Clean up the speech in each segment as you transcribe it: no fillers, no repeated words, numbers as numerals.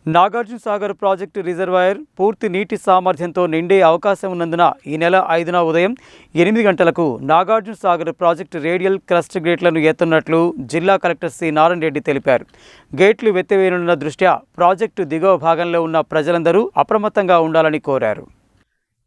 Nagarjuna Sagar project reservoir పూర్తి నీటి సామర్థ్యంతో నిండే అవకాశం ఉన్నందున ఈ నెల 5న ఉదయం 8 గంటలకు Nagarjuna Sagar project radial crust గేట్లను ఎత్తున్నట్లు జిల్లా కలెక్టర్ సి నారాయణ రెడ్డి తెలిపారు. గేట్లు ఎత్తివేయనున్న దృష్ట్యా ప్రాజెక్టు దిగువ భాగంలో ఉన్న ప్రజలందరూ అప్రమత్తంగా ఉండాలని కోరారు.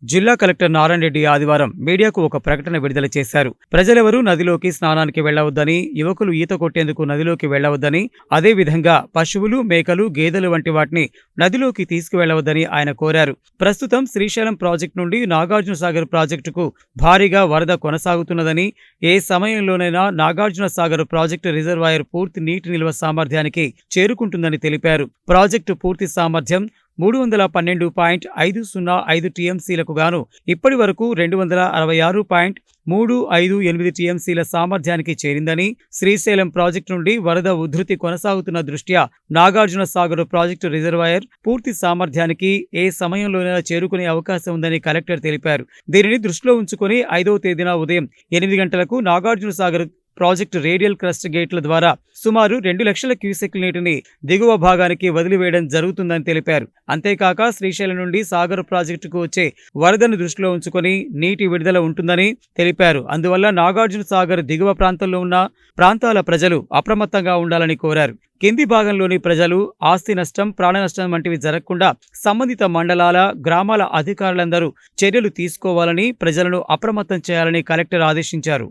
జిల్లా కలెక్టర్ నారాయణ రెడ్డి ఆదివారం మీడియాకు ఒక ప్రకటన విడుదల చేశారు. ప్రజలెవరూ నదిలోకి స్నానానికి వెళ్లవద్దని, యువకులు ఈత కొట్టేందుకు నదిలోకి వెళ్లవద్దని, అదేవిధంగా పశువులు, మేకలు, గేదెలు వంటి వాటిని నదిలోకి తీసుకువెళ్లవద్దని ఆయన కోరారు. ప్రస్తుతం శ్రీశైలం ప్రాజెక్టు నుండి నాగార్జున సాగర్ ప్రాజెక్టుకు భారీగా వరద కొనసాగుతున్నదని, ఏ సమయంలోనైనా నాగార్జున సాగర్ ప్రాజెక్టు రిజర్వాయర్ పూర్తి నీటి నిల్వ సామర్థ్యానికి చేరుకుంటుందని తెలిపారు. ప్రాజెక్టు పూర్తి సామర్థ్యం 312.505 టీఎంసీలకు గాను ఇప్పటి వరకు 266.358 టీఎంసీల సామర్థ్యానికి చేరిందని, శ్రీశైలం ప్రాజెక్టు నుండి వరద ఉధృతి కొనసాగుతున్న దృష్ట్యా నాగార్జున సాగర్ ప్రాజెక్టు రిజర్వాయర్ పూర్తి సామర్థ్యానికి ఏ సమయంలోనైనా చేరుకునే అవకాశం ఉందని కలెక్టర్ తెలిపారు. దీనిని దృష్టిలో ఉంచుకొని 5వ తేదీన ఉదయం 8 గంటలకు Nagarjuna Sagar project radial crust గేట్ల ద్వారా సుమారు 2 లక్షల క్యూసెక్ నీటిని దిగువ భాగానికి వదిలివేయడం జరుగుతుందని తెలిపారు. అంతేకాక శ్రీశైలం నుండి సాగర్ ప్రాజెక్టుకు వచ్చే వరదను దృష్టిలో ఉంచుకొని నీటి విడుదల ఉంటుందని తెలిపారు. అందువల్ల నాగార్జున సాగర్ దిగువ ప్రాంతంలో ఉన్న ప్రాంతాల ప్రజలు అప్రమత్తంగా ఉండాలని కోరారు. కింది భాగంలోని ప్రజలు ఆస్తి నష్టం, ప్రాణ నష్టం వంటివి జరగకుండా సంబంధిత మండలాల, గ్రామాల అధికారులందరూ చర్యలు తీసుకోవాలని, ప్రజలను అప్రమత్తం చేయాలని కలెక్టర్ ఆదేశించారు.